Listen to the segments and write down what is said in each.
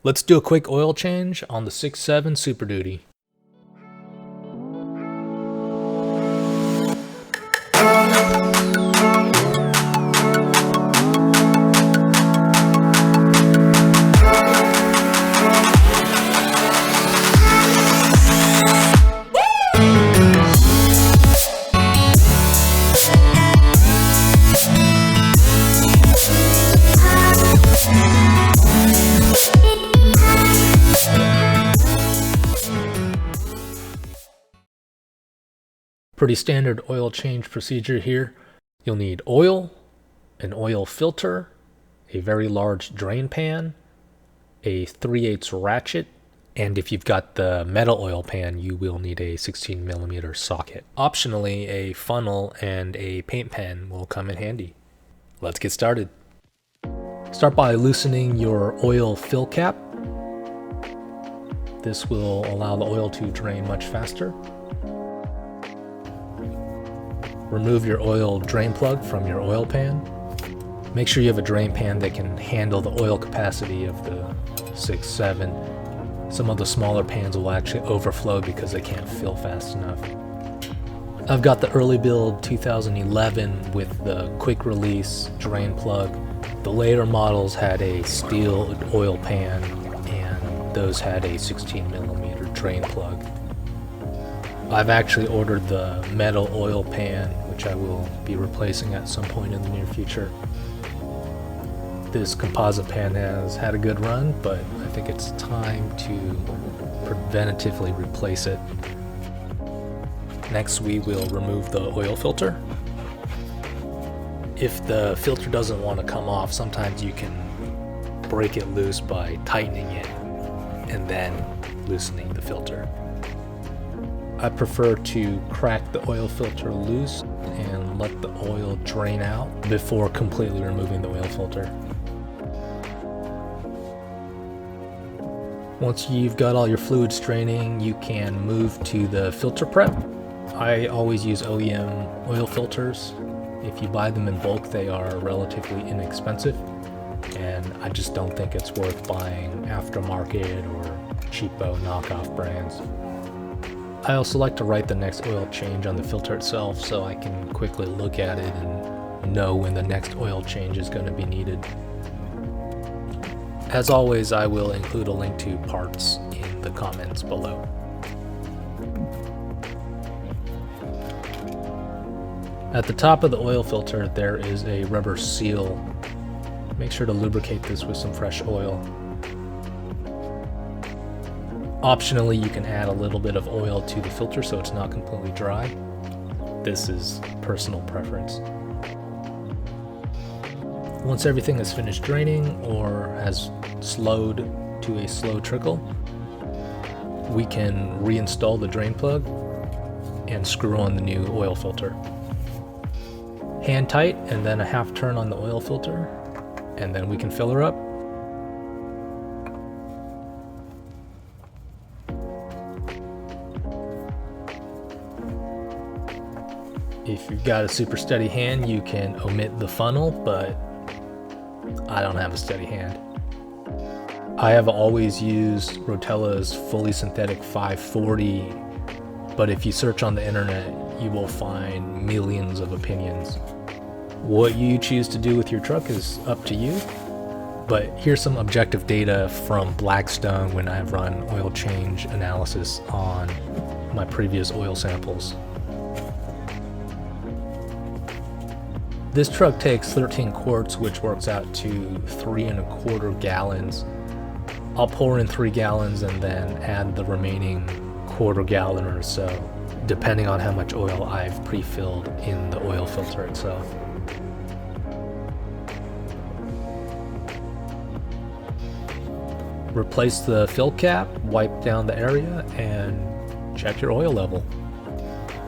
Let's do a quick oil change on the 6.7 Super Duty. Pretty standard oil change procedure here. You'll need oil, an oil filter, a very large drain pan, a 3/8 ratchet, and if you've got the metal oil pan, you will need a 16mm socket. Optionally, a funnel and a paint pen will come in handy. Let's get started. Start by loosening your oil fill cap. This will allow the oil to drain much faster. Remove your oil drain plug from your oil pan. Make sure you have a drain pan that can handle the oil capacity of the 6.7. Some of the smaller pans will actually overflow because they can't fill fast enough. I've got the early build 2011 with the quick release drain plug. The later models had a steel oil pan and those had a 16mm drain plug. I've actually ordered the metal oil pan, which I will be replacing at some point in the near future. This composite pan has had a good run, but I think it's time to preventatively replace it. Next, we will remove the oil filter. If the filter doesn't want to come off, sometimes you can break it loose by tightening it and then loosening the filter. I prefer to crack the oil filter loose and let the oil drain out before completely removing the oil filter. Once you've got all your fluids draining, you can move to the filter prep. I always use OEM oil filters. If you buy them in bulk, they are relatively inexpensive, and I just don't think it's worth buying aftermarket or cheapo knockoff brands. I also like to write the next oil change on the filter itself so I can quickly look at it and know when the next oil change is going to be needed. As always, I will include a link to parts in the comments below. At the top of the oil filter, there is a rubber seal. Make sure to lubricate this with some fresh oil. Optionally, you can add a little bit of oil to the filter so it's not completely dry. This is personal preference. Once everything is finished draining or has slowed to a slow trickle, we can reinstall the drain plug and screw on the new oil filter. Hand tight and then a half turn on the oil filter, and then we can fill her up. If you've got a super steady hand, you can omit the funnel, but I don't have a steady hand. I have always used Rotella's fully synthetic 540, but if you search on the internet, you will find millions of opinions. What you choose to do with your truck is up to you, but here's some objective data from Blackstone when I've run oil change analysis on my previous oil samples. This truck takes 13 quarts, which works out to 3¼ gallons. I'll pour in 3 gallons and then add the remaining quarter gallon or so, depending on how much oil I've pre-filled in the oil filter itself. Replace the fill cap, wipe down the area, and check your oil level.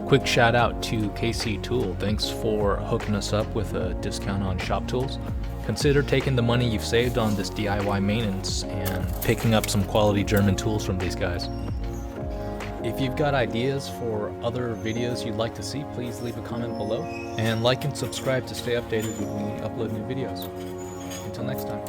Quick shout out to KC Tool. Thanks for hooking us up with a discount on shop tools. Consider taking the money you've saved on this DIY maintenance and picking up some quality German tools from these guys. If you've got ideas for other videos you'd like to see, please leave a comment below. And like and subscribe to stay updated when we upload new videos. Until next time.